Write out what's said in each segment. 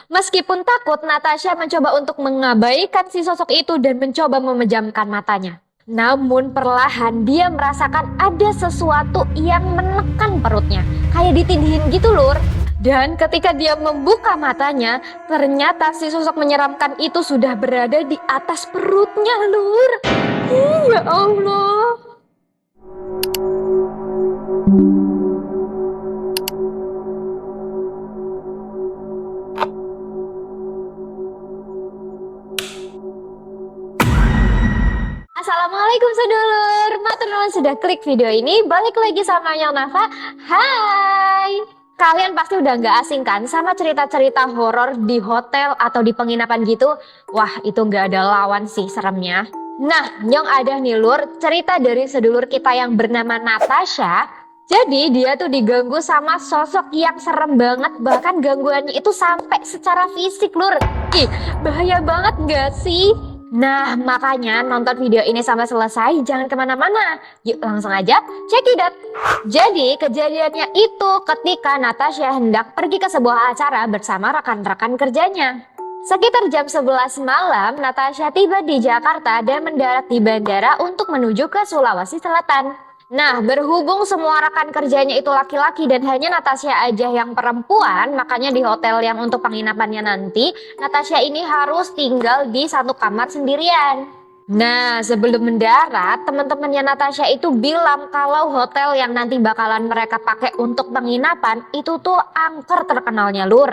Meskipun takut, Natasha mencoba untuk mengabaikan si sosok itu dan mencoba memejamkan matanya. Namun perlahan dia merasakan ada sesuatu yang menekan perutnya. Kayak ditindihin gitu lur. Dan ketika dia membuka matanya, ternyata si sosok menyeramkan itu sudah berada di atas perutnya lur. Ya Allah. Assalamualaikum sedulur, matur nuwun sudah klik video ini. Balik lagi sama Yang Nafa. Hai. Kalian pasti udah nggak asing kan sama cerita-cerita horor di hotel atau di penginapan gitu? Wah, itu nggak ada lawan sih seremnya. Nah, yang ada nih lur, cerita dari sedulur kita yang bernama Natasha. Jadi dia tuh diganggu sama sosok yang serem banget, bahkan gangguannya itu sampai secara fisik lur. Ih, bahaya banget nggak sih? Nah, makanya nonton video ini sampai selesai, jangan kemana-mana. Yuk langsung aja check it out. Jadi kejadiannya itu ketika Natasha hendak pergi ke sebuah acara bersama rekan-rekan kerjanya. Sekitar jam 11 malam, Natasha tiba di Jakarta dan mendarat di bandara untuk menuju ke Sulawesi Selatan. Nah, berhubung semua rekan kerjanya itu laki-laki dan hanya Natasha aja yang perempuan, makanya di hotel yang untuk penginapannya nanti, Natasha ini harus tinggal di satu kamar sendirian. Nah, sebelum mendarat, teman-temannya Natasha itu bilang kalau hotel yang nanti bakalan mereka pakai untuk penginapan itu tuh angker terkenalnya lur.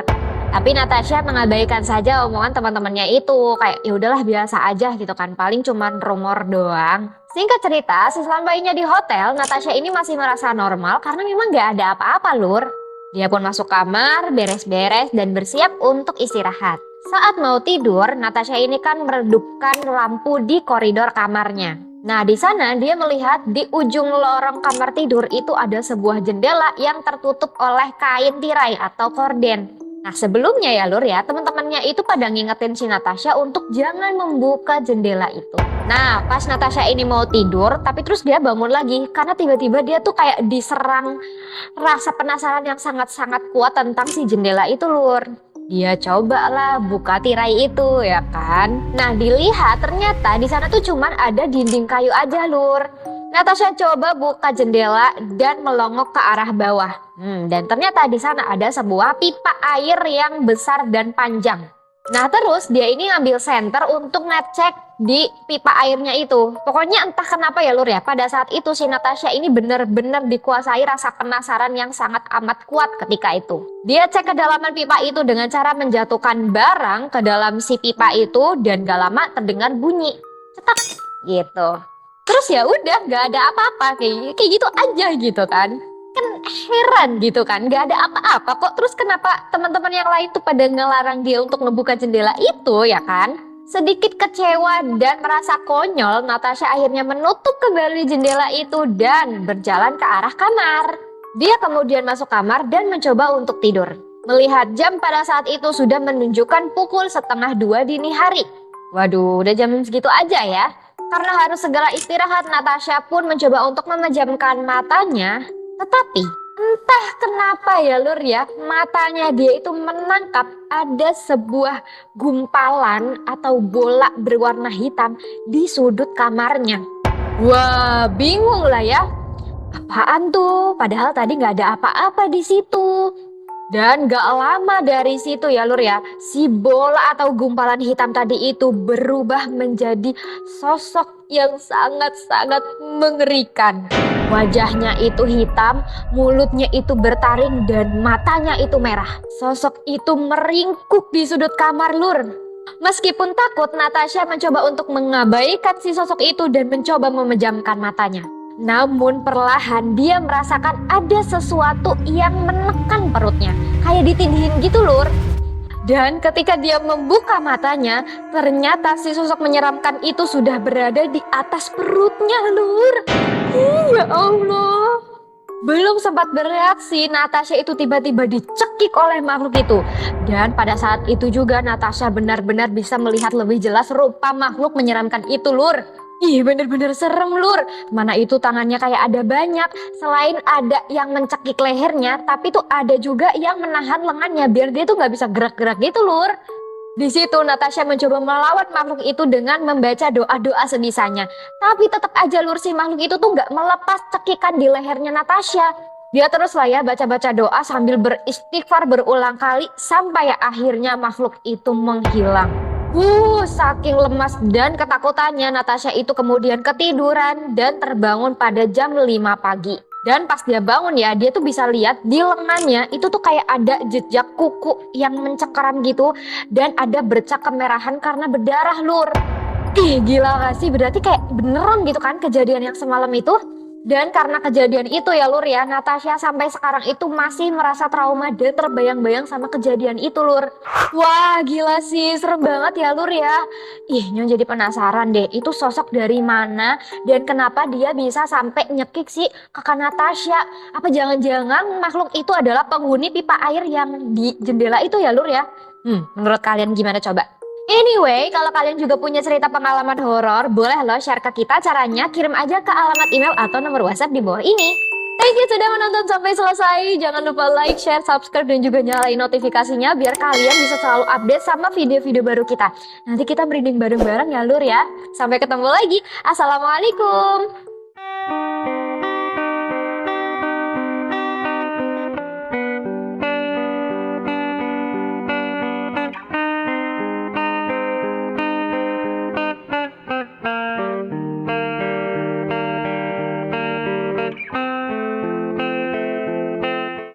Tapi Natasha mengabaikan saja omongan teman-temannya itu, kayak ya udahlah biasa aja gitu kan, paling cuman rumor doang. Singkat cerita, sesampainya di hotel, Natasha ini masih merasa normal karena memang gak ada apa-apa lur. Dia pun masuk kamar, beres-beres dan bersiap untuk istirahat. Saat mau tidur, Natasha ini kan meredupkan lampu di koridor kamarnya. Nah, di sana dia melihat di ujung lorong kamar tidur itu ada sebuah jendela yang tertutup oleh kain tirai atau korden. Nah, sebelumnya ya lur ya, teman-temannya itu pada ngingetin si Natasha untuk jangan membuka jendela itu. Nah, pas Natasha ini mau tidur, tapi terus dia bangun lagi karena tiba-tiba dia tuh kayak diserang rasa penasaran yang sangat-sangat kuat tentang si jendela itu lur. Dia cobalah buka tirai itu ya kan. Nah, dilihat ternyata di sana tuh cuman ada dinding kayu aja lur. Natasha coba buka jendela dan melongok ke arah bawah. Dan ternyata di sana ada sebuah pipa air yang besar dan panjang. Nah, terus dia ini ngambil senter untuk ngecek di pipa airnya itu. Pokoknya entah kenapa ya lur ya, pada saat itu si Natasha ini benar-benar dikuasai rasa penasaran yang sangat amat kuat ketika itu. Dia cek kedalaman pipa itu dengan cara menjatuhkan barang ke dalam si pipa itu dan gak lama terdengar bunyi cetak gitu. Terus ya udah gak ada apa-apa, kayak gitu aja gitu kan. Kan heran gitu kan, gak ada apa-apa kok. Terus kenapa teman-teman yang lain tuh pada ngelarang dia untuk ngebuka jendela itu ya kan. Sedikit kecewa dan merasa konyol, Natasha akhirnya menutup kembali jendela itu dan berjalan ke arah kamar. Dia kemudian masuk kamar dan mencoba untuk tidur. Melihat jam pada saat itu sudah menunjukkan pukul 1:30 dini hari. Waduh, udah jam segitu aja ya. Karena harus segera istirahat, Natasha pun mencoba untuk memejamkan matanya. Tetapi entah kenapa ya lur ya, matanya dia itu menangkap ada sebuah gumpalan atau bola berwarna hitam di sudut kamarnya. Wah, bingung lah ya. Apaan tuh? Padahal tadi nggak ada apa-apa di situ. Dan gak lama dari situ ya lur ya, si bola atau gumpalan hitam tadi itu berubah menjadi sosok yang sangat-sangat mengerikan. Wajahnya itu hitam, mulutnya itu bertaring dan matanya itu merah. Sosok itu meringkuk di sudut kamar lur. Meskipun takut, Natasha mencoba untuk mengabaikan si sosok itu dan mencoba memejamkan matanya. Namun perlahan dia merasakan ada sesuatu yang menekan perutnya, kayak ditindihin gitu lur. Dan ketika dia membuka matanya, ternyata si sosok menyeramkan itu sudah berada di atas perutnya lur. Ya Allah. Belum sempat bereaksi, Natasha itu tiba-tiba dicekik oleh makhluk itu. Dan pada saat itu juga Natasha benar-benar bisa melihat lebih jelas rupa makhluk menyeramkan itu lur. Ih, bener-bener serem, Lur. Mana itu tangannya kayak ada banyak. Selain ada yang mencekik lehernya, tapi tuh ada juga yang menahan lengannya biar dia tuh nggak bisa gerak-gerak gitu, Lur. Di situ Natasha mencoba melawan makhluk itu dengan membaca doa-doa sebisanya. Tapi tetap aja, Lur, si makhluk itu tuh nggak melepas cekikan di lehernya Natasha. Dia terus lah ya baca-baca doa sambil beristighfar berulang kali sampai akhirnya makhluk itu menghilang. Saking lemas dan ketakutannya Natasha itu kemudian ketiduran dan terbangun pada jam 5 pagi. Dan pas dia bangun ya, dia tuh bisa lihat di lengannya itu tuh kayak ada jejak kuku yang mencekram gitu. Dan ada bercak kemerahan karena berdarah, Lur. Ih, gila gak sih? Berarti kayak beneran gitu kan kejadian yang semalam itu? Dan karena kejadian itu ya, Lur ya, Natasha sampai sekarang itu masih merasa trauma dan terbayang-bayang sama kejadian itu, Lur. Wah, gila sih, serem banget ya, Lur ya. Ih, Nyon jadi penasaran deh, itu sosok dari mana dan kenapa dia bisa sampai nyekik si kakak Natasha? Apa jangan-jangan makhluk itu adalah penghuni pipa air yang di jendela itu ya, Lur ya? Menurut kalian gimana coba? Anyway, kalau kalian juga punya cerita pengalaman horor, boleh lo share ke kita caranya, kirim aja ke alamat email atau nomor WhatsApp di bawah ini. Thank you sudah menonton sampai selesai. Jangan lupa like, share, subscribe, dan juga nyalain notifikasinya biar kalian bisa selalu update sama video-video baru kita. Nanti kita merinding bareng-bareng ya, Lur ya. Sampai ketemu lagi. Assalamualaikum.